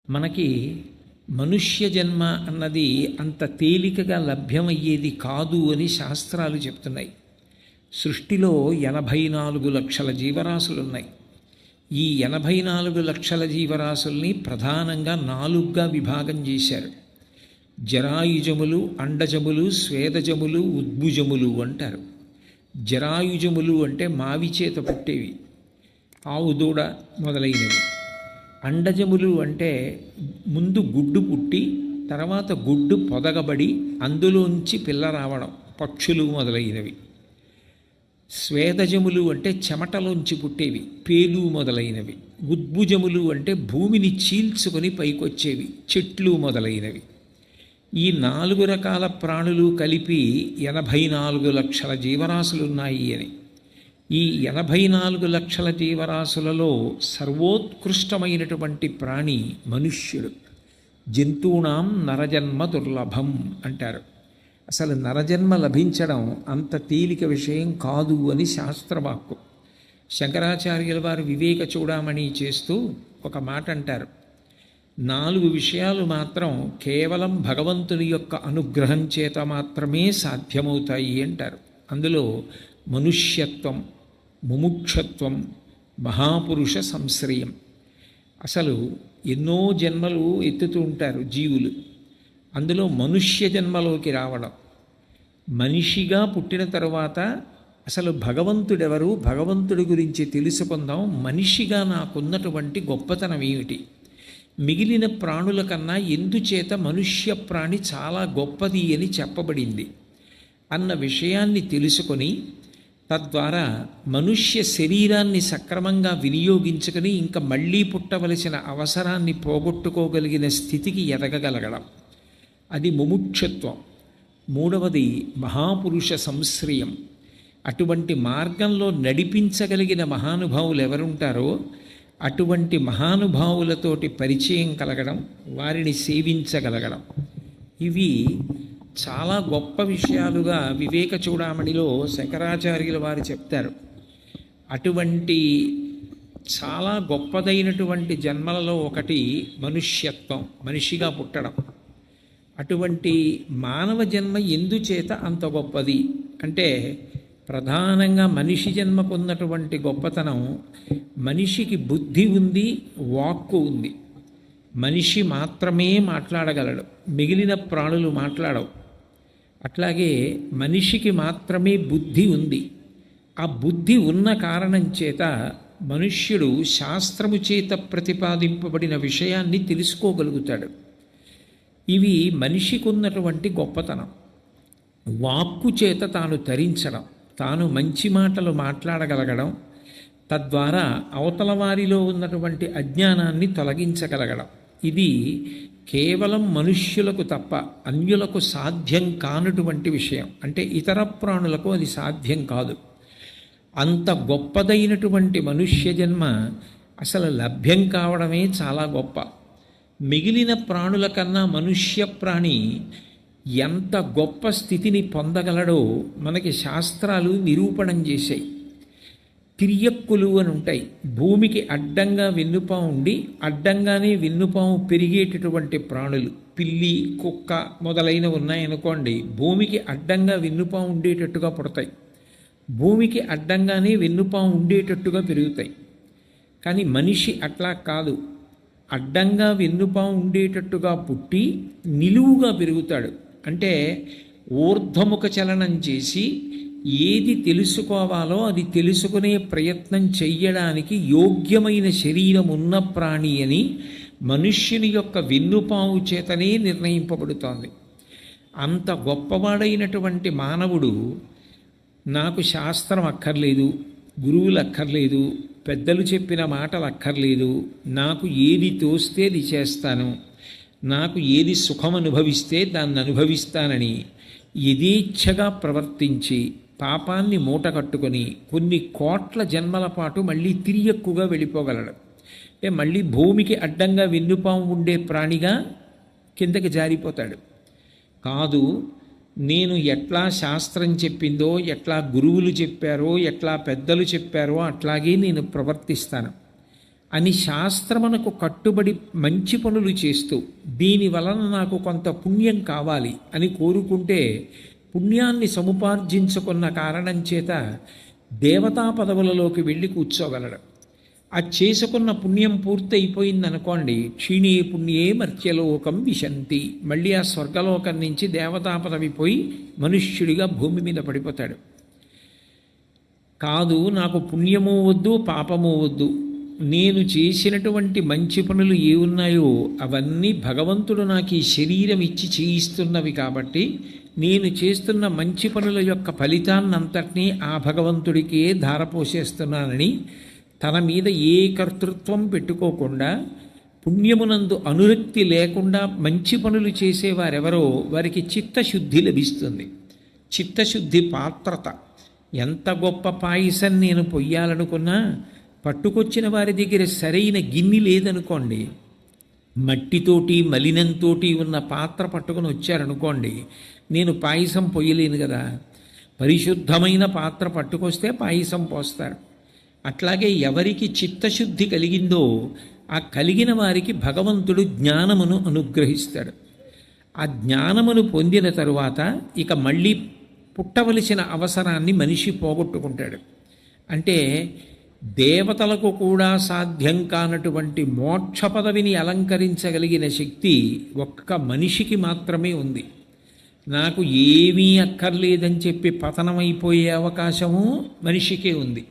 మనకి మనుష్య జన్మ అన్నది అంత తేలికగా లభ్యమయ్యేది కాదు అని శాస్త్రాలు చెప్తున్నాయి. సృష్టిలో 84 లక్షల జీవరాశులు ఉన్నాయి. ఈ 84 లక్షల జీవరాశుల్ని ప్రధానంగా 4గా విభాగం చేశారు. జరాయుజములు, అండజములు, స్వేదజములు, ఉద్భుజములు అంటారు. జరాయుజములు అంటే మావి చేత పుట్టేవి, ఆవు దూడ మొదలైనవి. అండజములు అంటే ముందు గుడ్డు పుట్టి తర్వాత గుడ్డు పొదగబడి అందులోంచి పిల్ల రావడం, పక్షులు మొదలైనవి. స్వేదజములు అంటే చెమటలోంచి పుట్టేవి, పేలు మొదలైనవి. ఉద్భుజములు అంటే భూమిని చీల్చుకొని పైకొచ్చేవి, చెట్లు మొదలైనవి. ఈ 4 రకాల ప్రాణులు కలిపి 84 లక్షల జీవరాశులున్నాయి అని. ఈ 84 లక్షల జీవరాశులలో సర్వోత్కృష్టమైనటువంటి ప్రాణి మనుష్యుడు. జంతువునాం నరజన్మ దుర్లభం అంటారు. అసలు నరజన్మ లభించడం అంత తేలిక విషయం కాదు అని శాస్త్రవాక్కు. శంకరాచార్యుల వారు వివేక చూడామణి చేస్తూ ఒక మాట అంటారు, 4 విషయాలు మాత్రం కేవలం భగవంతుని యొక్క అనుగ్రహం చేత మాత్రమే సాధ్యమవుతాయి అంటారు. అందులో మనుష్యత్వం, ముముక్షత్వం, మహాపురుష సంశ్రయం. అసలు ఎన్నో జన్మలు ఎత్తుతూ ఉంటారు జీవులు. అందులో మనుష్య జన్మలోకి రావడం, మనిషిగా పుట్టిన తరువాత అసలు భగవంతుడెవరు, భగవంతుడి గురించి తెలుసుకుందాం, మనిషిగా నాకున్నటువంటి గొప్పతనం ఏమిటి, మిగిలిన ప్రాణుల కన్నా ఎందుచేత మనుష్య ప్రాణి చాలా గొప్పది అని చెప్పబడింది అన్న విషయాన్ని తెలుసుకొని తద్వారా మనుష్య శరీరాన్ని సక్రమంగా వినియోగించుకొని ఇంకా మళ్ళీ పుట్టవలసిన అవసరాన్ని పోగొట్టుకోగలిగిన స్థితికి ఎదగగలగడం, అది ముముక్షత్వం. 3వది మహాపురుష సంశ్రయం. అటువంటి మార్గంలో నడిపించగలిగిన మహానుభావులు ఎవరుంటారో అటువంటి మహానుభావులతోటి పరిచయం కలగడం, వారిని సేవించగలగడం. ఇవి చాలా గొప్ప విషయాలుగా వివేక చూడామణిలో శంకరాచార్యుల వారు చెప్తారు. అటువంటి చాలా గొప్పదైనటువంటి జన్మలలో ఒకటి మనుష్యత్వం, మనిషిగా పుట్టడం. అటువంటి మానవ జన్మ ఎందుచేత అంత గొప్పది అంటే ప్రధానంగా మనిషి జన్మకున్నటువంటి గొప్పతనం, మనిషికి బుద్ధి ఉంది, వాక్కు ఉంది. మనిషి మాత్రమే మాట్లాడగలడు, మిగిలిన ప్రాణులు మాట్లాడవు. అట్లాగే మనిషికి మాత్రమే బుద్ధి ఉంది. ఆ బుద్ధి ఉన్న కారణం చేత మనుష్యుడు శాస్త్రము చేత ప్రతిపాదింపబడిన విషయాన్ని తెలుసుకోగలుగుతాడు. ఇవి మనిషికి ఉన్నటువంటి గొప్పతనం. వాక్కు చేత తాను తరించడం, తాను మంచి మాటలు మాట్లాడగలగడం, తద్వారా అవతల వారిలో ఉన్నటువంటి అజ్ఞానాన్ని తొలగించగలగడం. ఇది కేవలం మనుష్యులకు తప్ప అన్యులకు సాధ్యం కానటువంటి విషయం. అంటే ఇతర ప్రాణులకు అది సాధ్యం కాదు. అంత గొప్పదైనటువంటి మనుష్య జన్మ అసలు లభ్యం కావడమే చాలా గొప్ప. మిగిలిన ప్రాణుల కన్నా మనుష్య ప్రాణి ఎంత గొప్ప స్థితిని పొందగలడో మనకి శాస్త్రాలు నిరూపణం చేశాయి. తిర్యక్కులు అని ఉంటాయి. భూమికి అడ్డంగా వెన్నుపాము ఉండి అడ్డంగానే వెన్నుపాము పెరిగేటటువంటి ప్రాణులు, పిల్లి, కుక్క మొదలైనవి ఉన్నాయనుకోండి, భూమికి అడ్డంగా వెన్నుపాము ఉండేటట్టుగా పుడతాయి, భూమికి అడ్డంగానే వెన్నుపాము ఉండేటట్టుగా పెరుగుతాయి. కానీ మనిషి అట్లా కాదు, అడ్డంగా వెన్నుపాము ఉండేటట్టుగా పుట్టి నిలువుగా పెరుగుతాడు. అంటే ఊర్ధ్వముఖ చలనం చేసి ఏది తెలుసుకోవాలో అది తెలుసుకునే ప్రయత్నం చెయ్యడానికి యోగ్యమైన శరీరం ఉన్న ప్రాణి అని మనుష్యుని యొక్క వెన్నుపాము చేతనే నిర్ణయింపబడుతోంది. అంత గొప్పవాడైనటువంటి మానవుడు నాకు శాస్త్రం అక్కర్లేదు, గురువులు అక్కర్లేదు, పెద్దలు చెప్పిన మాటలు అక్కర్లేదు, నాకు ఏది తోస్తే అది చేస్తాను, నాకు ఏది సుఖం అనుభవిస్తే దాన్ని అనుభవిస్తానని యథేచ్ఛగా ప్రవర్తించి పాపాన్ని మూట కట్టుకొని కొన్ని కోట్ల జన్మల పాటు మళ్ళీ తిరియక్కుగా వెళ్ళిపోగలడు. అంటే మళ్ళీ భూమికి అడ్డంగా వెన్నుపాము ఉండే ప్రాణిగా కిందకి జారిపోతాడు. కాదు, నేను ఎట్లా శాస్త్రం చెప్పిందో, ఎట్లా గురువులు చెప్పారో, ఎట్లా పెద్దలు చెప్పారో అట్లాగే నేను ప్రవర్తిస్తాను. అని శాస్త్రమునకు కట్టుబడి మంచి పనులు చేస్తూ దీని వలన నాకు కొంత పుణ్యం కావాలి అని కోరుకుంటే పుణ్యాన్ని సముపార్జించుకున్న కారణం చేత దేవతా పదవులలోకి వెళ్ళి కూర్చోగలడు. ఆ చేసుకున్న పుణ్యం పూర్తయిపోయిందనుకోండి, క్షీణే పుణ్యే మర్త్యలోకం విశంతి, మళ్ళీ ఆ స్వర్గలోకం నుంచి దేవతా పదవి పోయి మనుష్యుడిగా భూమి మీద పడిపోతాడు. కాదు, నాకు పుణ్యము వద్దు పాపము వద్దు, నేను చేసినటువంటి మంచి పనులు ఏ ఉన్నాయో అవన్నీ భగవంతుడు నాకు ఈ శరీరం ఇచ్చి చేయిస్తున్నవి కాబట్టి నేను చేస్తున్న మంచి పనుల యొక్క ఫలితాన్నంతటినీ ఆ భగవంతుడికే ధారపోసేస్తున్నానని తన మీద ఏ కర్తృత్వం పెట్టుకోకుండా పుణ్యమునందు అనురక్తి లేకుండా మంచి పనులు చేసేవారెవరో వారికి చిత్తశుద్ధి లభిస్తుంది. చిత్తశుద్ధి పాత్రత. ఎంత గొప్ప పాయసం నేను పొయ్యాలనుకున్నా పట్టుకొచ్చిన వారి దగ్గర సరైన గిన్నె లేదనుకోండి, మట్టితోటి మలినంతో ఉన్న పాత్ర పట్టుకొని వచ్చారనుకోండి, నేను పాయసం పొయ్యలేను కదా. పరిశుద్ధమైన పాత్ర పట్టుకొస్తే పాయసం పోస్తారు. అట్లాగే ఎవరికి చిత్తశుద్ధి కలిగిందో ఆ కలిగిన వారికి భగవంతుడు జ్ఞానమును అనుగ్రహిస్తాడు. ఆ జ్ఞానమును పొందిన తరువాత ఇక మళ్ళీ పుట్టవలసిన అవసరాన్ని మనిషి పోగొట్టుకుంటాడు. అంటే దేవతలకు కూడా సాధ్యం కానటువంటి మోక్ష పదవిని అలంకరించగలిగిన శక్తి ఒక్క మనిషికి మాత్రమే ఉంది. నాకు ఏమీ అక్కర్లేదని చెప్పి పతనమైపోయే అవకాశము మనిషికే ఉంది.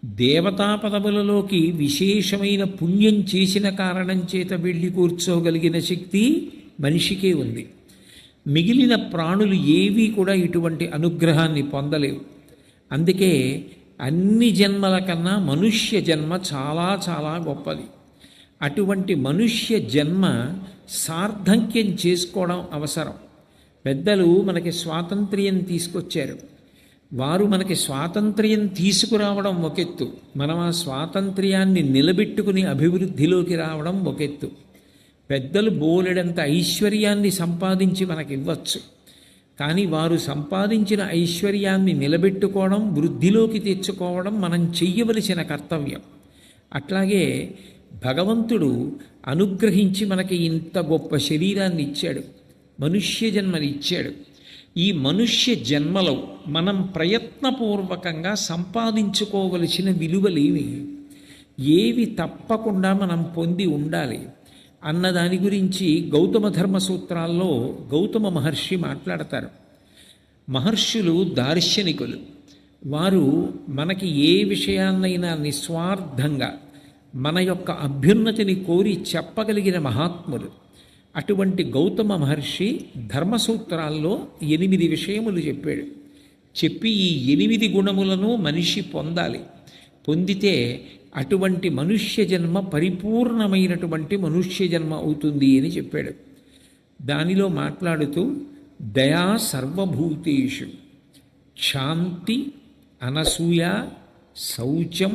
దేవతా పదవులలోకి విశేషమైన పుణ్యం చేసిన కారణం చేత వెళ్ళి కూర్చోగలిగిన శక్తి మనిషికే ఉంది. మిగిలిన ప్రాణులు ఏవీ కూడా ఇటువంటి అనుగ్రహాన్ని పొందలేవు. అందుకే అన్ని జన్మల కన్నా మనుష్య జన్మ చాలా చాలా గొప్పది. అటువంటి మనుష్య జన్మ సార్థక్యం చేసుకోవడం అవసరం. పెద్దలు మనకి స్వాతంత్ర్యం తీసుకొచ్చారు. వారు మనకి స్వాతంత్ర్యం తీసుకురావడం ఒకెత్తు, మనం ఆ స్వాతంత్ర్యాన్ని నిలబెట్టుకుని అభివృద్ధిలోకి రావడం ఒకెత్తు. పెద్దలు బోలెడంత ఐశ్వర్యాన్ని సంపాదించి మనకివ్వచ్చు, కానీ వారు సంపాదించిన ఐశ్వర్యాన్ని నిలబెట్టుకోవడం, వృద్ధిలోకి తెచ్చుకోవడం మనం చెయ్యవలసిన కర్తవ్యం. అట్లాగే భగవంతుడు అనుగ్రహించి మనకి ఇంత గొప్ప శరీరాన్ని ఇచ్చాడు, మనుష్య జన్మని ఇచ్చాడు. ఈ మనుష్య జన్మలో మనం ప్రయత్నపూర్వకంగా సంపాదించుకోవలసిన విలువలేవి, ఏవి తప్పకుండా మనం పొంది ఉండాలి అన్నదాని గురించి గౌతమ ధర్మ సూత్రాల్లో గౌతమ మహర్షి మాట్లాడతారు. మహర్షులు దార్శనికులు. వారు మనకి ఏ విషయాన్నైనా నిస్వార్థంగా మన యొక్క అభ్యున్నతిని కోరి చెప్పగలిగిన మహాత్ములు. అటువంటి గౌతమ మహర్షి ధర్మసూత్రాల్లో 8 విషయములు చెప్పాడు. చెప్పి ఈ 8 గుణములను మనిషి పొందాలి. పొందితే అటువంటి మనుష్య జన్మ పరిపూర్ణమైనటువంటి మనుష్య జన్మ అవుతుంది అని చెప్పాడు. దానిలో మాట్లాడుతూ దయా సర్వభూతేషు, శాంతి, అనసూయ, శౌచం,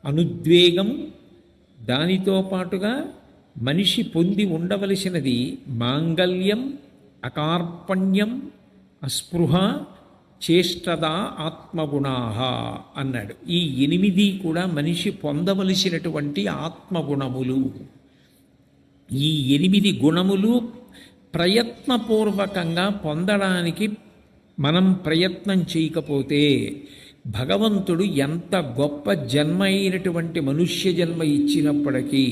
అనుద్వేగం, దానితో పాటుగా మనిషి పొంది ఉండవలసినది మాంగల్యం, అకార్పణ్యం, అస్పృహ, చేష్టదా, ఆత్మగుణాహ అన్నాడు. ఈ 8 కూడా మనిషి పొందవలసినటువంటి ఆత్మగుణములు. ఈ 8 గుణములు ప్రయత్నపూర్వకంగా పొందడానికి మనం ప్రయత్నం చేయకపోతే భగవంతుడు ఎంత గొప్ప జన్మ అయినటువంటి మనుష్య జన్మ ఇచ్చినప్పటికీ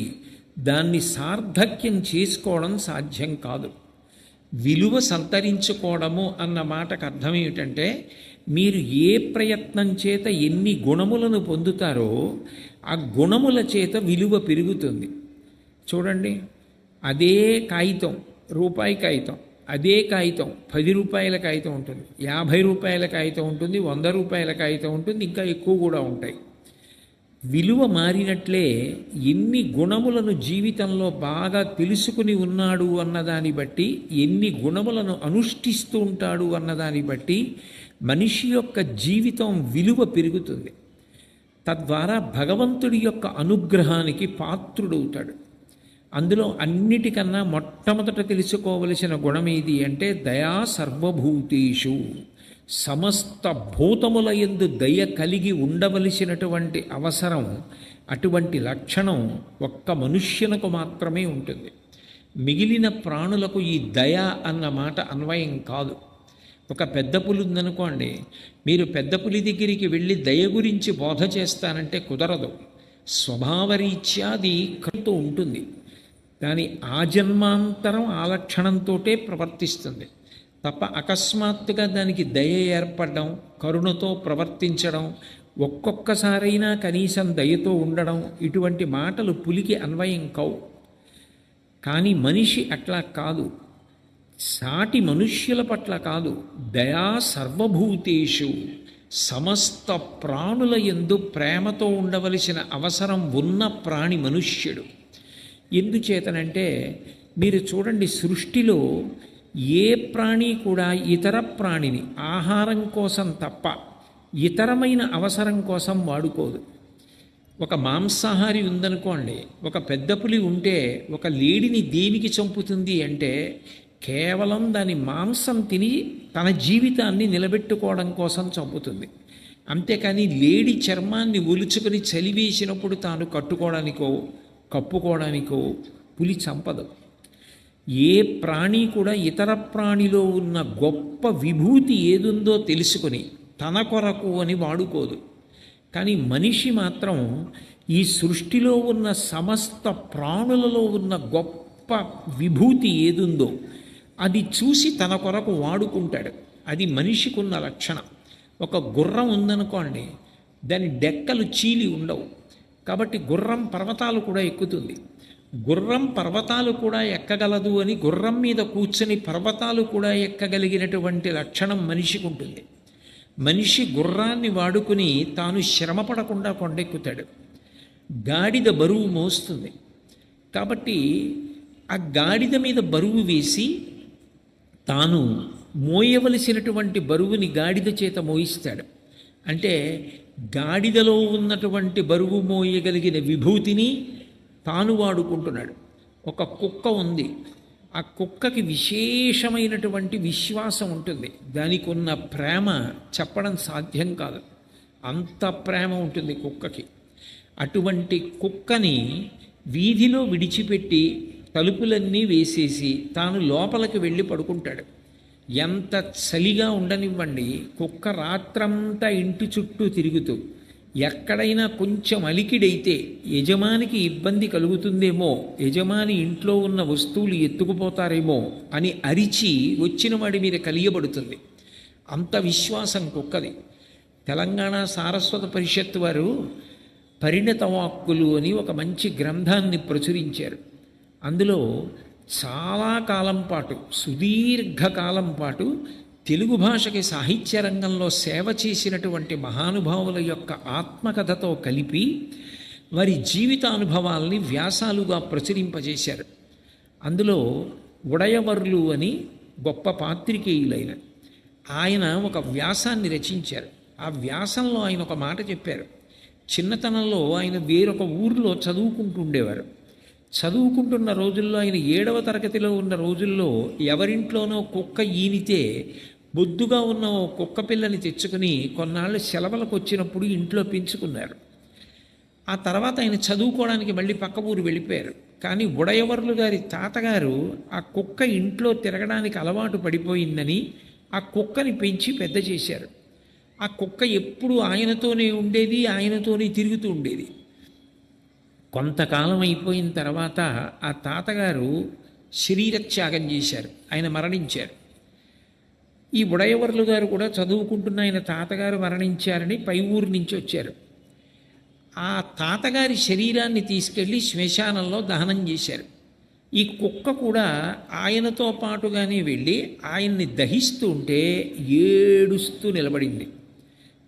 దాన్ని సార్థక్యం చేసుకోవడం సాధ్యం కాదు. విలువ సంతరించుకోవడము అన్న మాటకు అర్థం ఏమిటంటే, మీరు ఏ ప్రయత్నం చేత ఎన్ని గుణములను పొందుతారో ఆ గుణముల చేత విలువ పెరుగుతుంది. చూడండి, అదే కాగితం, రూపాయి కాగితం, అదే కాగితం 10 రూపాయల కాగితం ఉంటుంది, 50 రూపాయల కాగితం ఉంటుంది, 100 రూపాయల కాగితం ఉంటుంది, ఇంకా ఎక్కువ కూడా ఉంటాయి. విలువ మారినట్లే ఎన్ని గుణములను జీవితంలో బాగా తెలుసుకుని ఉన్నాడు అన్నదాన్ని బట్టి, ఎన్ని గుణములను అనుష్ఠిస్తూ ఉంటాడు అన్నదాన్ని బట్టి మనిషి యొక్క జీవితం విలువ పెరుగుతుంది. తద్వారా భగవంతుడి యొక్క అనుగ్రహానికి పాత్రుడవుతాడు. అందులో అన్నిటికన్నా మొట్టమొదట తెలుసుకోవలసిన గుణం ఏది అంటే దయా సర్వభూతేషు. సమస్త భూతముల యందు దయ కలిగి ఉండవలసినటువంటి అవసరం అటువంటి లక్షణం ఒక్క మనుష్యునకు మాత్రమే ఉంటుంది. మిగిలిన ప్రాణులకు ఈ దయ అన్న మాట అన్వయం కాదు. ఒక పెద్ద పులి ఉందనుకోండి, మీరు పెద్ద పులి దగ్గరికి వెళ్ళి దయ గురించి బోధ చేస్తానంటే కుదరదు. స్వభావరీత్యా అది కడుతూ ఉంటుంది. దాని ఆ జన్మాంతరం ఆ లక్షణంతోటే ప్రవర్తిస్తుంది తప్ప అకస్మాత్తుగా దానికి దయ ఏర్పడడం, కరుణతో ప్రవర్తించడం, ఒక్కొక్కసారైనా కనీసం దయతో ఉండడం, ఇటువంటి మాటలు పులికి అన్వయం కావు. కానీ మనిషి అట్లా కాదు. సాటి మనుష్యుల పట్ల కాదు, దయా సర్వభూతేషు, సమస్త ప్రాణుల యందు ప్రేమతో ఉండవలసిన అవసరం ఉన్న ప్రాణి మనుష్యుడు. ఎందుచేతనంటే మీరు చూడండి, సృష్టిలో ఏ ప్రాణి కూడా ఇతర ప్రాణిని ఆహారం కోసం తప్ప ఇతరమైన అవసరం కోసం వాడుకోదు. ఒక మాంసాహారి ఉందనుకోండి, ఒక పెద్ద పులి ఉంటే ఒక లేడిని దేనికి చంపుతుంది అంటే కేవలం దాని మాంసం తిని తన జీవితాన్ని నిలబెట్టుకోవడం కోసం చంపుతుంది. అంతేకాని లేడి చర్మాన్ని ఒలుచుకొని చలివేసినప్పుడు తాను కట్టుకోవడానికో కప్పుకోవడానికో పులి చంపదు. ఏ ప్రాణి కూడా ఇతర ప్రాణిలో ఉన్న గొప్ప విభూతి ఏదుందో తెలుసుకొని తన కొరకు అని వాడుకోదు. కానీ మనిషి మాత్రం ఈ సృష్టిలో ఉన్న సమస్త ప్రాణులలో ఉన్న గొప్ప విభూతి ఏదుందో అది చూసి తన కొరకు వాడుకుంటాడు. అది మనిషికి ఉన్న లక్షణం. ఒక గుర్రం ఉందనుకోండి, దాని డెక్కలు చీలి ఉండవు, కాబట్టి గుర్రం పర్వతాలు కూడా ఎక్కుతుంది. గుర్రం పర్వతాలు కూడా ఎక్కగలదు అని గుర్రం మీద కూర్చొని పర్వతాలు కూడా ఎక్కగలిగినటువంటి లక్షణం మనిషికి ఉంటుంది. మనిషి గుర్రాన్ని వాడుకుని తాను శ్రమపడకుండా కొండెక్కుతాడు. గాడిద బరువు మోస్తుంది, కాబట్టి ఆ గాడిద మీద బరువు వేసి తాను మోయవలసినటువంటి బరువుని గాడిద చేత మోయిస్తాడు. అంటే గాడిదలో ఉన్నటువంటి బరువు మోయగలిగిన విభూతిని తాను వాడుకుంటున్నాడు. ఒక కుక్క ఉంది, ఆ కుక్కకి విశేషమైనటువంటి విశ్వాసం ఉంటుంది. దానికి ఉన్న ప్రేమ చెప్పడం సాధ్యం కాదు, అంత ప్రేమ ఉంటుంది కుక్కకి. అటువంటి కుక్కని వీధిలో విడిచిపెట్టి తలుపులన్నీ వేసేసి తాను లోపలికి వెళ్ళి పడుకుంటాడు. ఎంత చలిగా ఉండనివ్వండి, కుక్క రాత్రంతా ఇంటి చుట్టూ తిరుగుతూ ఎక్కడైనా కొంచెం అలికిడైతే యజమానికి ఇబ్బంది కలుగుతుందేమో, యజమాని ఇంట్లో ఉన్న వస్తువులు ఎత్తుకుపోతారేమో అని అరిచి వచ్చిన వాడి మీద కలియబడుతుంది. అంత విశ్వాసం కుక్కది. తెలంగాణ సారస్వత పరిషత్ వారు పరిణత వాక్కులు అని ఒక మంచి గ్రంథాన్ని ప్రచురించారు. అందులో చాలా కాలం పాటు, సుదీర్ఘకాలం పాటు తెలుగు భాషకి సాహిత్య రంగంలో సేవ చేసినటువంటి మహానుభావుల యొక్క ఆత్మకథతో కలిపి వారి జీవితానుభవాల్ని వ్యాసాలుగా ప్రచురింపజేశారు. అందులో ఉడయవర్లు అని గొప్ప పాత్రికేయులైన ఆయన ఒక వ్యాసాన్ని రచించారు. ఆ వ్యాసంలో ఆయన ఒక మాట చెప్పారు. చిన్నతనంలో ఆయన వేరొక ఊరిలో చదువుకుంటూ ఉండేవారు. చదువుకుంటున్న రోజుల్లో, ఆయన 7వ తరగతిలో ఉన్న రోజుల్లో ఎవరింట్లోనో కుక్క ఈనితే బొద్దుగా ఉన్న ఓ కుక్క పిల్లని తెచ్చుకుని కొన్నాళ్ళు సెలవులకు వచ్చినప్పుడు ఇంట్లో పెంచుకున్నారు. ఆ తర్వాత ఆయన చదువుకోవడానికి మళ్ళీ పక్క ఊరు వెళ్ళిపోయారు. కానీ ఉడయవర్లు గారి తాతగారు ఆ కుక్క ఇంట్లో తిరగడానికి అలవాటు పడిపోయిందని ఆ కుక్కని పెంచి పెద్ద చేశారు. ఆ కుక్క ఎప్పుడు ఆయనతోనే ఉండేది, ఆయనతోనే తిరుగుతూ ఉండేది. కొంతకాలం అయిపోయిన తర్వాత ఆ తాతగారు శరీరత్యాగం చేశారు, ఆయన మరణించారు. ఈ ఉడయవర్లు గారు కూడా చదువుకుంటున్న ఆయన తాతగారు మరణించారని పై ఊరు నుంచి వచ్చారు. ఆ తాతగారి శరీరాన్ని తీసుకెళ్ళి శ్మశానంలో దహనం చేశారు. ఈ కుక్క కూడా ఆయనతో పాటుగానే వెళ్ళి ఆయన్ని దహిస్తూ ఉంటే ఏడుస్తూ నిలబడింది.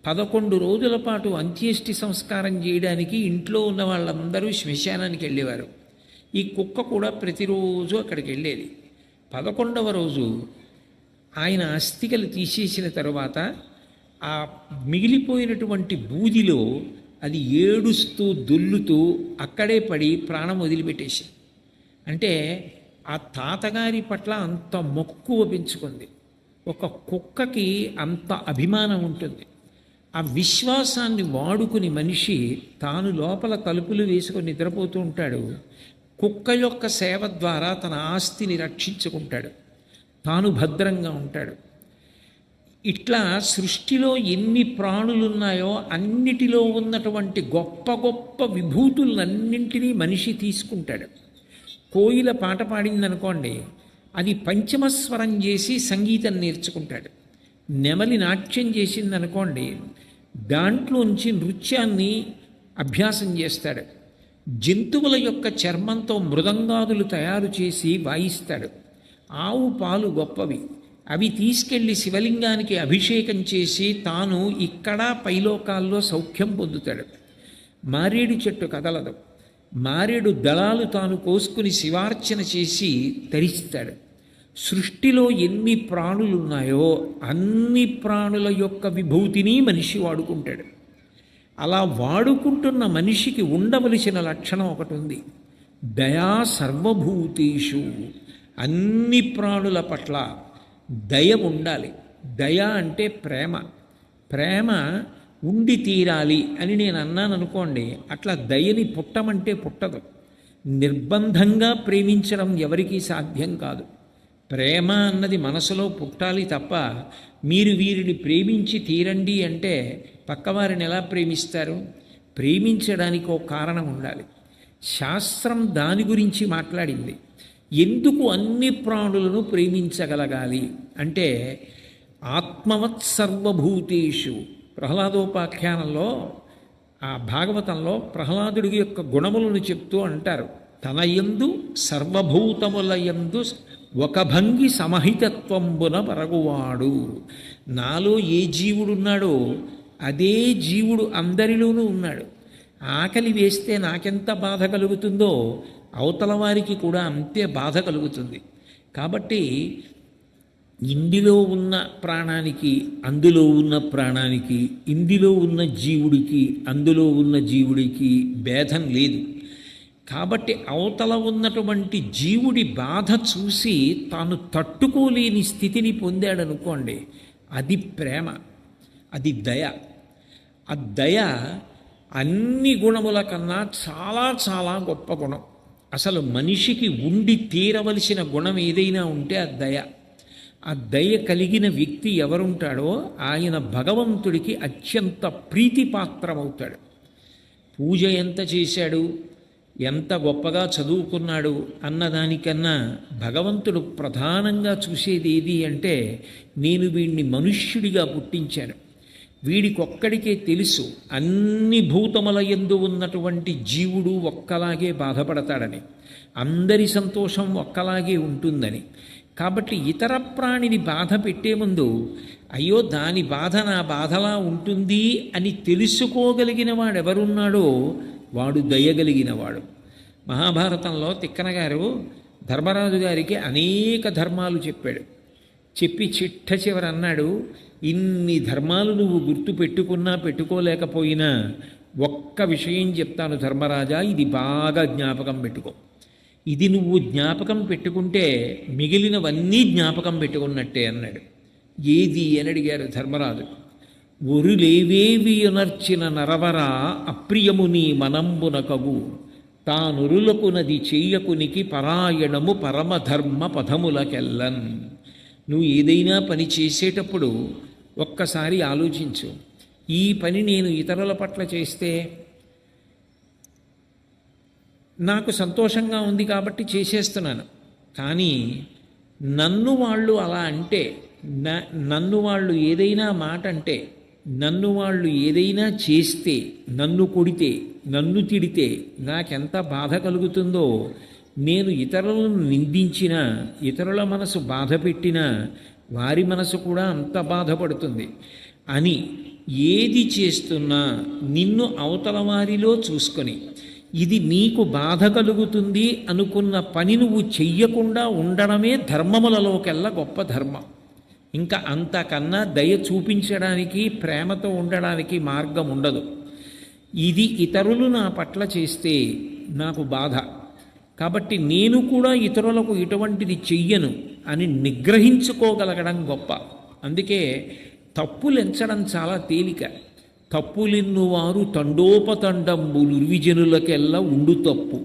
11 రోజుల పాటు అంత్యేష్టి సంస్కారం చేయడానికి ఇంట్లో ఉన్న వాళ్ళందరూ శ్మశానానికి వెళ్ళేవారు. ఈ కుక్క కూడా ప్రతిరోజు అక్కడికి వెళ్ళేది. 11వ రోజు ఆయన అస్థికలు తీసేసిన తరువాత ఆ మిగిలిపోయినటువంటి బూదిలో అది ఏడుస్తూ దొల్లుతూ అక్కడే పడి ప్రాణం వదిలిపెట్టేసింది. అంటే ఆ తాతగారి పట్ల అంత మక్కువ పెంచుకుంది. ఒక కుక్కకి అంత అభిమానం ఉంటుంది. ఆ విశ్వాసాన్ని వాడుకుని మనిషి తాను లోపల తలుపులు వేసుకొని నిద్రపోతూ ఉంటాడు. కుక్క యొక్క సేవ ద్వారా తన ఆస్తిని రక్షించుకుంటాడు, తాను భద్రంగా ఉంటాడు. ఇట్లా సృష్టిలో ఎన్ని ప్రాణులున్నాయో అన్నిటిలో ఉన్నటువంటి గొప్ప గొప్ప విభూతులన్నింటినీ మనిషి తీసుకుంటాడు. కోయిల పాట పాడిందనుకోండి, అది పంచమస్వరం చేసి సంగీతం నేర్చుకుంటాడు. నెమలి నాట్యం చేసిందనుకోండి, దాంట్లోంచి నృత్యాన్ని అభ్యాసం చేస్తాడు. జంతువుల యొక్క చర్మంతో మృదంగాదులు తయారు చేసి వాయిస్తాడు. ఆవు పాలు గొప్పవి, అవి తీసుకెళ్ళి శివలింగానికి అభిషేకం చేసి తాను ఇక్కడ పైలోకాల్లో సౌఖ్యం పొందుతాడు. మారేడు చెట్టు కదలదు, మారేడు దళాలు తాను కోసుకుని శివార్చన చేసి తరిస్తాడు. సృష్టిలో ఎన్ని ప్రాణులున్నాయో అన్ని ప్రాణుల యొక్క విభూతిని మనిషి వాడుకుంటాడు. అలా వాడుకుంటున్న మనిషికి ఉండవలసిన లక్షణం ఒకటి ఉంది, దయా సర్వభూతేషు. అన్ని ప్రాణుల పట్ల దయ ఉండాలి. దయ అంటే ప్రేమ. ప్రేమ ఉండి తీరాలి అని నేను అన్నాను అనుకోండి, అట్లా దయని పుట్టమంటే పుట్టదు. నిర్బంధంగా ప్రేమించడం ఎవరికీ సాధ్యం కాదు. ప్రేమ అన్నది మనసులో పుట్టాలి తప్ప మీరు వీరిని ప్రేమించి తీరండి అంటే పక్కవారిని ఎలా ప్రేమిస్తారు? ప్రేమించడానికి ఒక కారణం ఉండాలి. శాస్త్రం దాని గురించి మాట్లాడింది. ఎందుకు అన్ని ప్రాణులను ప్రేమించగలగాలి అంటే, ఆత్మవత్ సర్వభూతేషు. ప్రహ్లాదోపాఖ్యానంలో, ఆ భాగవతంలో ప్రహ్లాదుడి యొక్క గుణములను చెప్తూ అంటారు, తన యందు సర్వభూతముల యందు ఒక భంగి సమహితత్వంబున పరగువాడు. నాలో ఏ జీవుడున్నాడో అదే జీవుడు అందరిలోనూ ఉన్నాడు. ఆకలి వేస్తే నాకెంత బాధ కలుగుతుందో అవతల వారికి కూడా అంతే బాధ కలుగుతుంది. కాబట్టి ఇందులో ఉన్న ప్రాణానికి అందులో ఉన్న ప్రాణానికి, ఇందులో ఉన్న జీవుడికి అందులో ఉన్న జీవుడికి భేదం లేదు. కాబట్టి అవతల ఉన్నటువంటి జీవుడి బాధ చూసి తాను తట్టుకోలేని స్థితిని పొందాడనుకోండి, అది ప్రేమ, అది దయ. ఆ దయ అన్ని గుణముల కన్నా చాలా చాలా గొప్ప గుణం. అసలు మనిషికి ఉండి తీరవలసిన గుణం ఏదైనా ఉంటే ఆ దయ. ఆ దయ కలిగిన వ్యక్తి ఎవరుంటాడో ఆయన భగవంతుడికి అత్యంత ప్రీతిపాత్రమవుతాడు. పూజ ఎంత చేశాడు, ఎంత గొప్పగా చదువుకున్నాడు అన్నదానికన్నా భగవంతుడు ప్రధానంగా చూసేది ఏది అంటే, నేను వీడిని మనుష్యుడిగా పుట్టించాను, వీడికొక్కడికే తెలుసు అన్ని భూతముల యందు ఉన్నటువంటి జీవుడు ఒక్కలాగే బాధపడతాడని, అందరి సంతోషం ఒక్కలాగే ఉంటుందని. కాబట్టి ఇతర ప్రాణిని బాధ పెట్టే ముందు, అయ్యో దాని బాధ నా బాధలా ఉంటుంది అని తెలుసుకోగలిగిన వాడెవరున్నాడో వాడు దయగలిగినవాడు. మహాభారతంలో తిక్కన గారు ధర్మరాజు గారికి అనేక ధర్మాలు చెప్పాడు. చెప్పి చిట్ట చివరి అన్నాడు, ఇన్ని ధర్మాలు నువ్వు గుర్తు పెట్టుకున్నా పెట్టుకోలేకపోయినా ఒక్క విషయం చెప్తాను ధర్మరాజా, ఇది బాగా జ్ఞాపకం పెట్టుకో. ఇది నువ్వు జ్ఞాపకం పెట్టుకుంటే మిగిలినవన్నీ జ్ఞాపకం పెట్టుకున్నట్టే అన్నాడు. ఏది అని అడిగారు ధర్మరాజు. ఒరులేవేవి ఉనర్చిన నరవరా అప్రియముని మనంబునకగు తానురులకు నది చెయ్యకునికి పరాయణము పరమధర్మ పదములకెల్లన్. నువ్వు ఏదైనా పని చేసేటప్పుడు ఒక్కసారి ఆలోచించు, ఈ పని నేను ఇతరుల పట్ల చేస్తే నాకు సంతోషంగా ఉంది కాబట్టి చేసేస్తున్నాను, కానీ నన్ను వాళ్ళు అలా అంటే, నన్ను వాళ్ళు ఏదైనా మాట అంటే, నన్ను వాళ్ళు ఏదైనా చేస్తే, నన్ను కొడితే, నన్ను తిడితే నాకెంత బాధ కలుగుతుందో, నేను ఇతరులను నిందించినా, ఇతరుల మనసు బాధ పెట్టినా వారి మనసు కూడా అంత బాధపడుతుంది అని ఏది చేస్తున్నా నిన్ను అవతల వారిలో చూసుకొని, ఇది నీకు బాధ కలుగుతుంది అనుకున్న పని నువ్వు చెయ్యకుండా ఉండడమే ధర్మములలోకెల్లా గొప్ప ధర్మం. ఇంకా అంతకన్నా దయ చూపించడానికి, ప్రేమతో ఉండడానికి మార్గం ఉండదు. ఇది ఇతరులు నా పట్ల చేస్తే నాకు బాధ, కాబట్టి నేను కూడా ఇతరులకు ఇటువంటిది చెయ్యను అని నిగ్రహించుకోగలగడం గొప్ప. అందుకే తప్పులు ఎంచడం చాలా తేలిక. తప్పులిన్నువారు తండోపతండంబులుర్విజనులకెల్ల ఉండు తప్పు,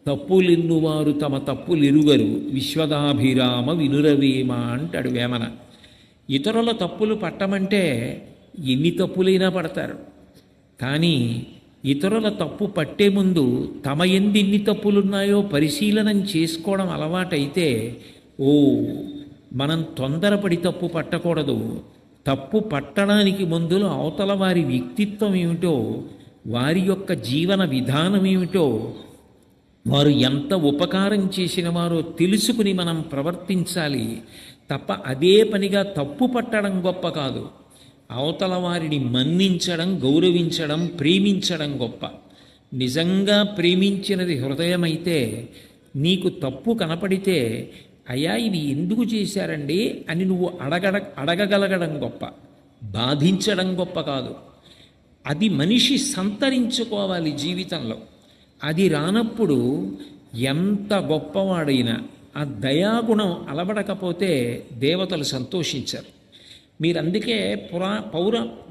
తప్పులిన్నువారు తమ తప్పులెరుగరు, విశ్వదాభిరామ వినురవేమ అంటాడు వేమన. ఇతరుల తప్పులు పట్టమంటే ఎన్ని తప్పులైనా పడతారు. కానీ ఇతరుల తప్పు పట్టే ముందు తమ ఎందు ఎన్ని తప్పులున్నాయో పరిశీలనం చేసుకోవడం అలవాటైతే, ఓ మనం తొందరపడి తప్పు పట్టకూడదు. తప్పు పట్టడానికి ముందులో అవతల వారి వ్యక్తిత్వం ఏమిటో, వారి యొక్క జీవన విధానం ఏమిటో, వారు ఎంత ఉపకారం చేసిన వారో తెలుసుకుని మనం ప్రవర్తించాలి తప్ప అదే పనిగా తప్పు పట్టడం గొప్ప కాదు. అవతల వారిని మన్నించడం, గౌరవించడం, ప్రేమించడం గొప్ప. నిజంగా ప్రేమించినది హృదయమైతే నీకు తప్పు కనపడితే, అయ్యా ఇది ఎందుకు చేశారండి అని నువ్వు అడగగలగడం గొప్ప, బాధించడం గొప్ప కాదు. అది మనిషి సంతరించుకోవాలి జీవితంలో. అది రానప్పుడు ఎంత గొప్పవాడైనా ఆ దయాగుణం అలవడకపోతే దేవతలు సంతోషించరు. మీరు అందుకే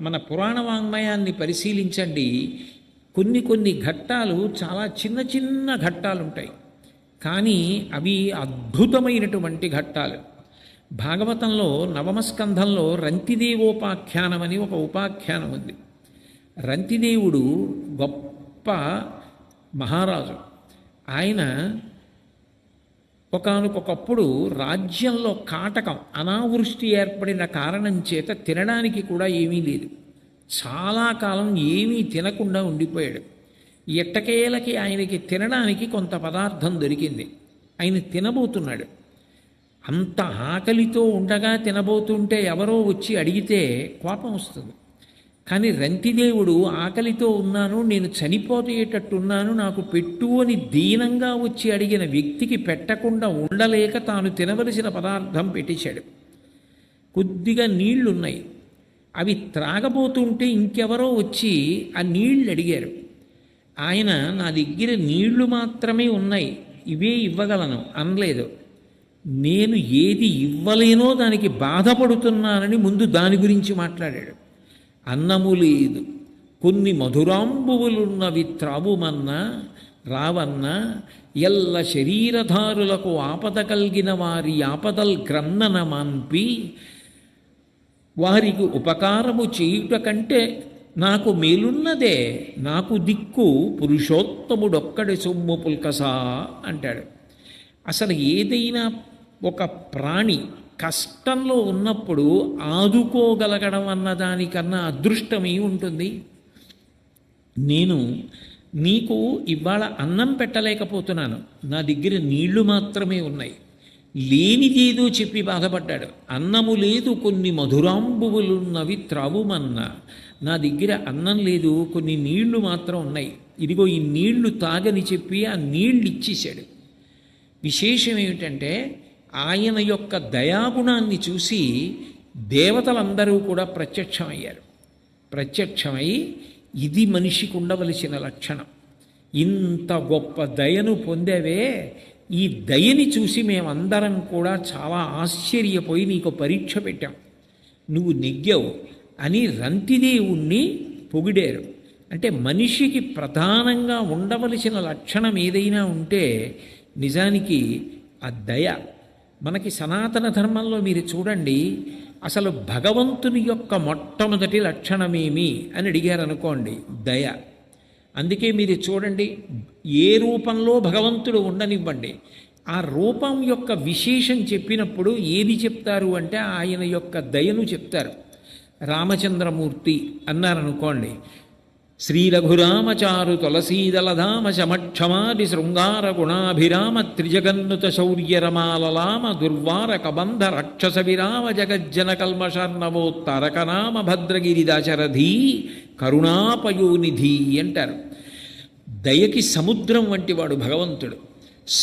మన పురాణ వాంగ్మయాన్ని పరిశీలించండి. కొన్ని ఘట్టాలు చాలా చిన్న చిన్న ఘట్టాలు ఉంటాయి, కానీ అవి అద్భుతమైనటువంటి ఘట్టాలు. భాగవతంలో నవమస్కంధంలో రంతిదేవోపాఖ్యానం అని ఒక ఉపాఖ్యానం ఉంది. రంతిదేవుడు గొప్ప మహారాజు. ఆయన ఒకానొకప్పుడు రాజ్యంలో కాటకం, అనావృష్టి ఏర్పడిన కారణం చేత తినడానికి కూడా ఏమీ లేదు. చాలా కాలం ఏమీ తినకుండా ఉండిపోయాడు. ఎట్టకేలకి ఆయనకి తినడానికి కొంత పదార్థం దొరికింది. ఆయన తినబోతున్నాడు. అంత ఆకలితో ఉండగా తినబోతుంటే ఎవరో వచ్చి అడిగితే కోపం వస్తుంది. కానీ రంతిదేవుడు ఆకలితో ఉన్నాను, నేను చనిపోయేటట్టున్నాను, నాకు పెట్టు అని దీనంగా వచ్చి అడిగిన వ్యక్తికి పెట్టకుండా ఉండలేక తాను తినవలసిన పదార్థం పెట్టేశాడు. కొద్దిగా నీళ్లున్నాయి, అవి త్రాగబోతుంటే ఇంకెవరో వచ్చి ఆ నీళ్లు అడిగారు. ఆయన నా దగ్గర నీళ్లు మాత్రమే ఉన్నాయి, ఇవే ఇవ్వగలను అనలేదు. నేను ఏది ఇవ్వలేనో దానికి బాధపడుతున్నానని ముందు దాని గురించి మాట్లాడాడు. అన్నము లేదు, కొన్ని మధురాంబువులున్నవి త్రావుమన్నా రావన్నా, ఎల్ల శరీరధారులకు ఆపద కలిగిన వారి ఆపదల్ గ్రన్నన మాన్పి, వారికి ఉపకారము చేయుట కంటే నాకు మేలున్నదే, నాకు దిక్కు పురుషోత్తముడొక్కడి సొమ్ము పుల్కసా అంటాడు. అసలు ఏదైనా ఒక ప్రాణి కష్టంలో ఉన్నప్పుడు ఆదుకోగలగడం అన్నదానికన్నా అదృష్టమే ఉంటుంది. నేను నీకు ఇవాళ అన్నం పెట్టలేకపోతున్నాను, నా దగ్గర నీళ్లు మాత్రమే ఉన్నాయి, లేనిదేదో చెప్పి బాధపడ్డాడు. అన్నము లేదు, కొన్ని మధురాంబువులున్నవి త్రావుమన్నా, నా దగ్గర అన్నం లేదు, కొన్ని నీళ్లు మాత్రం ఉన్నాయి, ఇదిగో ఈ నీళ్లు తాగని చెప్పి ఆ నీళ్లు ఇచ్చేశాడు. విశేషం ఏమిటంటే ఆయన యొక్క దయాగుణాన్ని చూసి దేవతలందరూ కూడా ప్రత్యక్షమయ్యారు. ప్రత్యక్షమై ఇది మనిషికి ఉండవలసిన లక్షణం, ఇంత గొప్ప దయను పొందేవే, ఈ దయని చూసి మేమందరం కూడా చాలా ఆశ్చర్యపోయి నీకు పరీక్ష పెట్టాం, నువ్వు నెగ్గావు అని రంతిదేవుణ్ణి పొగిడారు. అంటే మనిషికి ప్రధానంగా ఉండవలసిన లక్షణం ఏదైనా ఉంటే నిజానికి ఆ దయ. మనకి సనాతన ధర్మంలో మీరు చూడండి, అసలు భగవంతుని యొక్క మొట్టమొదటి లక్షణమేమి అని అడిగారు అనుకోండి, దయ. అందుకే మీరు చూడండి, ఏ రూపంలో భగవంతుడు ఉండనివ్వండి, ఆ రూపం యొక్క విశేషం చెప్పినప్పుడు ఏది చెప్తారు అంటే ఆయన యొక్క దయను చెప్తారు. రామచంద్రమూర్తి అన్నారనుకోండి, శ్రీ రఘురామచారు తులసీదలధామ శమక్షమాది శృంగార గుణాభిరామ త్రిజగన్నుత శౌర్యరమాలలామ దుర్వార కబంధ రక్షస విరామ జగజ్జన కల్మషర్ణవోత్తరకనామ భద్రగిరి దాశరథీ కరుణాపయోనిధి అంటారు. దయకి సముద్రం వంటివాడు భగవంతుడు.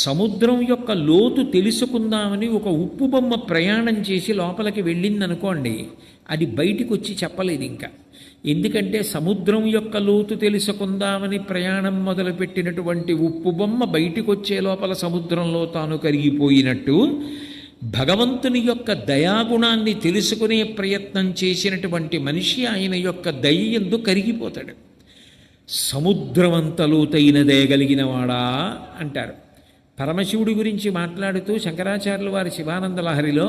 సముద్రం యొక్క లోతు తెలుసుకుందామని ఒక ఉప్పు బొమ్మ ప్రయాణం చేసి లోపలికి వెళ్ళిందనుకోండి, అది బయటికి వచ్చి చెప్పలేదు ఇంకా. ఎందుకంటే సముద్రం యొక్క లోతు తెలుసుకుందామని ప్రయాణం మొదలుపెట్టినటువంటి ఉప్పు బొమ్మ బయటికి వచ్చే లోపల సముద్రంలో తాను కరిగిపోయినట్టు భగవంతుని యొక్క దయాగుణాన్ని తెలుసుకునే ప్రయత్నం చేసినటువంటి మనిషి ఆయన యొక్క దయ యందు కరిగిపోతాడు. సముద్రమంత లోతైన దయగలిగిన వాడా అంటారు. పరమశివుడి గురించి మాట్లాడుతూ శంకరాచార్యుల వారి శివానంద లహరిలో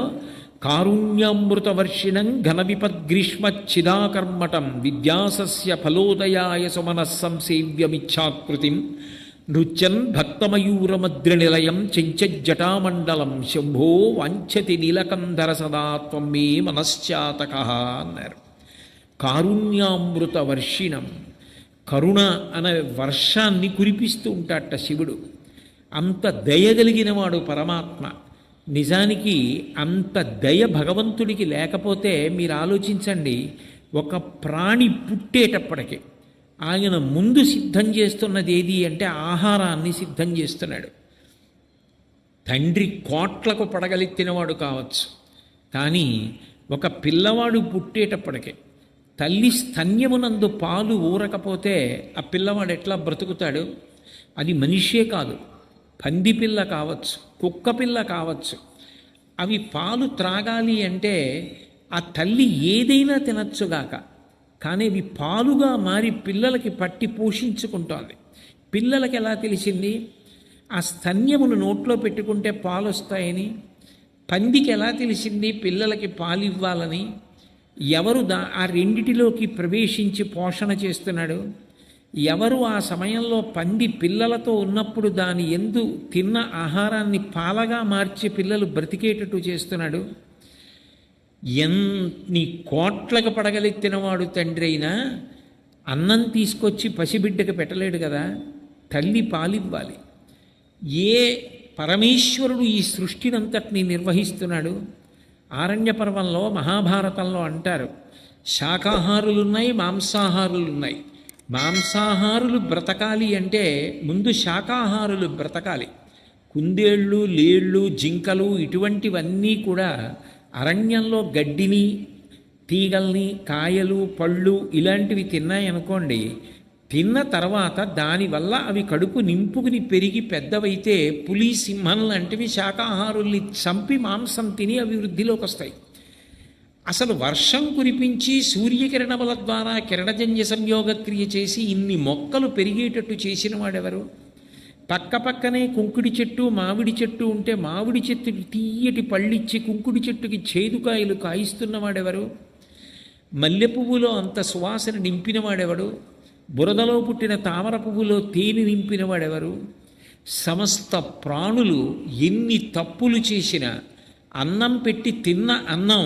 కారుణ్యామృత వర్షిణం ఘన విపద్గ్రీష్మచ్చిదాకర్మటం విద్యాసస్య ఫలోదయాయ సుమనః సంసేవ్యమిచ్ఛాకృతిం నృత్యన్ భక్తమయూరమద్రినిలయం చెంచజ్జటామండలం శంభో వాంఛతి నీలకంధర సదా త్వం మే మనశ్చాతక అన్నారు. కారుణ్యామృత వర్షిణం, కరుణ అనే వర్షాన్ని కురిపిస్తూ ఉంటాడట శివుడు. అంత దయగలిగిన వాడు పరమాత్మ. నిజానికి అంత దయ భగవంతుడికి లేకపోతే మీరు ఆలోచించండి, ఒక ప్రాణి పుట్టేటప్పటికి ఆయన ముందు సిద్ధం చేస్తున్నది ఏది అంటే ఆహారాన్ని సిద్ధం చేస్తున్నాడు. తండ్రి కోట్లకు పడగలెత్తినవాడు కావచ్చు, కానీ ఒక పిల్లవాడు పుట్టేటప్పటికే తల్లి స్తన్యమునందు పాలు ఊరకపోతే ఆ పిల్లవాడు ఎట్లా బ్రతుకుతాడు? అది మనిషే కాదు, పంది పిల్ల కావచ్చు, కుక్క పిల్ల కావచ్చు. అవి పాలు త్రాగాలి అంటే ఆ తల్లి ఏదైనా తినచ్చుగాక, కానీ అవి పాలుగా మారి పిల్లలకి పట్టి పోషించుకుంటోంది. పిల్లలకి ఎలా తెలిసింది? ఆ స్తన్యమును నోట్లో పెట్టుకుంటే పాలు వస్తాయని. పందికి ఎలా తెలిసింది పిల్లలకి పాలు ఇవ్వాలని? ఎవరు ఆ రెండిటిలోకి ప్రవేశించి పోషణ చేస్తున్నాడు? ఎవరు ఆ సమయంలో పంది పిల్లలతో ఉన్నప్పుడు దాని యందు తిన్న ఆహారాన్ని పాలగా మార్చి పిల్లలు బ్రతికేటట్టు చేస్తున్నాడు? ఎన్ని కోట్లకు పడగలెత్తినవాడు తండ్రి అయినా అన్నం తీసుకొచ్చి పసిబిడ్డకు పెట్టలేడు కదా, తల్లి పాలివ్వాలి. ఏ పరమేశ్వరుడు ఈ సృష్టినంతటిని నిర్వహిస్తున్నాడు? ఆరణ్య పర్వంలో మహాభారతంలో అంటారు, శాకాహారులున్నాయి, మాంసాహారులున్నాయి. మాంసాహారులు బ్రతకాలి అంటే ముందు శాకాహారులు బ్రతకాలి. కుందేళ్ళు, లేళ్ళు, జింకలు ఇటువంటివన్నీ కూడా అరణ్యంలో గడ్డిని, తీగల్ని, కాయలు, పళ్ళు ఇలాంటివి తిన్నాయనుకోండి, తిన్న తర్వాత దానివల్ల అవి కడుపు నింపుకుని పెరిగి పెద్దవైతే పులి, సింహం లాంటివి శాకాహారుల్ని చంపి మాంసం తిని అభివృద్ధిలోకి వస్తాయి. అసలు వర్షం కురిపించి సూర్యకిరణముల ద్వారా కిరణజన్య సంయోగక్రియ చేసి ఇన్ని మొక్కలు పెరిగేటట్టు చేసిన వాడెవరు? పక్క పక్కనే కుంకుడి చెట్టు, మామిడి చెట్టు ఉంటే మామిడి చెట్టుకి తీయటి పళ్ళిచ్చి కుంకుడి చెట్టుకి చేదుకాయలు కాయిస్తున్నవాడెవరు? మల్లె పువ్వులో అంత సువాసన నింపినవాడెవడు? బురదలో పుట్టిన తామర పువ్వులో తేనె నింపినవాడెవరు? సమస్త ప్రాణులు ఎన్ని తప్పులు చేసినా అన్నం పెట్టి తిన్న అన్నం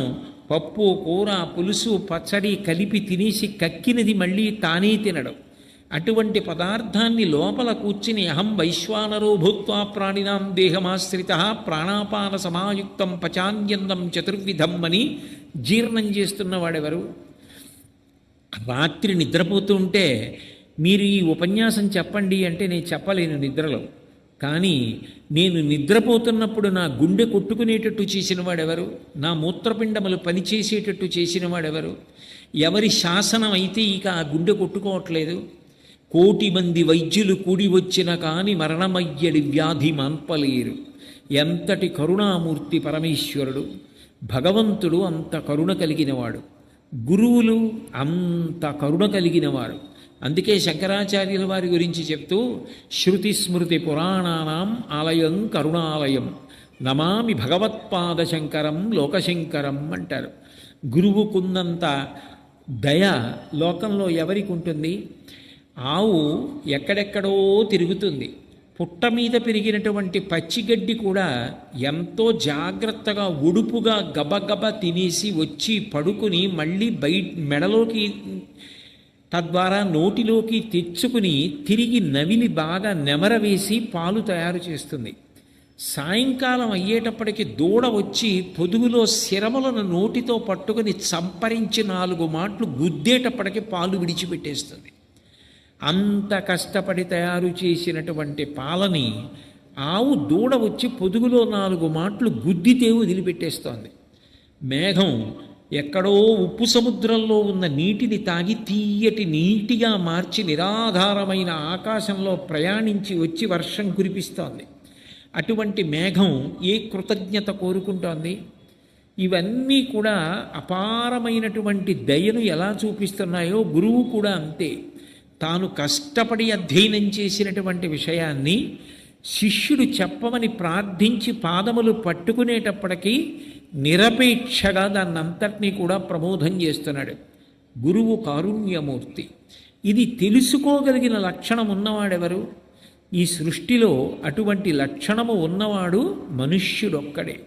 పప్పు, కూర, పులుసు, పచ్చడి కలిపి తినేసి కక్కినది మళ్ళీ తానే తినడం. అటువంటి పదార్థాన్ని లోపల కూర్చుని అహం వైశ్వానరో భూత్వా ప్రాణినాం దేహమాశ్రిత ప్రాణాపాన సమాయుక్తం పచాన్యన్నం చతుర్విధం అని జీర్ణం చేస్తున్నవాడెవరు? రాత్రి నిద్రపోతూ ఉంటే మీరు ఈ ఉపన్యాసం చెప్పండి అంటే నేను చెప్పలేను నిద్రలో. కానీ నేను నిద్రపోతున్నప్పుడు నా గుండె కొట్టుకునేటట్టు చేసిన వాడెవరు? నా మూత్రపిండములు పనిచేసేటట్టు చేసిన వాడెవరు? ఎవరి శాసనం అయితే ఇక ఆ గుండె కొట్టుకోవట్లేదు? 1,000,000 మంది వైద్యులు కూడి వచ్చిన కాని మరణమయ్యడి వ్యాధి మాన్పలేరు. ఎంతటి కరుణామూర్తి పరమేశ్వరుడు! భగవంతుడు అంత కరుణ కలిగినవాడు, గురువులు అంత కరుణ కలిగినవారు. అందుకే శంకరాచార్యుల వారి గురించి చెప్తూ శృతి స్మృతి పురాణానాం ఆలయం కరుణాలయం నమామి భగవత్పాద శంకరం లోకశంకరం అంటారు. గురువుకున్నంత దయ లోకంలో ఎవరికి ఉంటుంది? ఆవు ఎక్కడెక్కడో తిరుగుతుంది. పుట్ట మీద పెరిగినటువంటి పచ్చిగడ్డి కూడా ఎంతో జాగ్రత్తగా ఉడుపుగా గబగబ తినేసి వచ్చి పడుకుని మళ్ళీ మెడలోకి తద్వారా నోటిలోకి తెచ్చుకుని తిరిగి నవిలి బాగా నెమరవేసి పాలు తయారు చేస్తుంది. సాయంకాలం అయ్యేటప్పటికి దూడ వచ్చి పొదుగులో శిరములను నోటితో పట్టుకుని చంపరించి 4 మాటలు గుద్దేటప్పటికి పాలు విడిచిపెట్టేస్తుంది. అంత కష్టపడి తయారు చేసినటువంటి పాలని ఆవు దూడ వచ్చి పొదుగులో 4 మాటలు గుద్దితే వదిలిపెట్టేస్తోంది. మేఘం ఎక్కడో ఉప్పు సముద్రంలో ఉన్న నీటిని తాగి తీయటి నీటిగా మార్చి నిరాధారమైన ఆకాశంలో ప్రయాణించి వచ్చి వర్షం కురిపిస్తోంది. అటువంటి మేఘం ఏ కృతజ్ఞత కోరుకుంటోంది? ఇవన్నీ కూడా అపారమైనటువంటి దయను ఎలా చూపిస్తున్నాయో గురువు కూడా అంతే. తాను కష్టపడి అధ్యయనం చేసినటువంటి విషయాన్ని శిష్యుడు చెప్పమని ప్రార్థించి పాదములు పట్టుకునేటప్పటికీ నిరపేక్షగా దాన్నంతటినీ కూడా ప్రబోధం చేస్తున్నాడు. గురువు కారుణ్యమూర్తి. ఇది తెలుసుకోగలిగిన లక్షణం ఉన్నవాడెవరు? ఈ సృష్టిలో అటువంటి లక్షణము ఉన్నవాడు మనుష్యుడొక్కడే.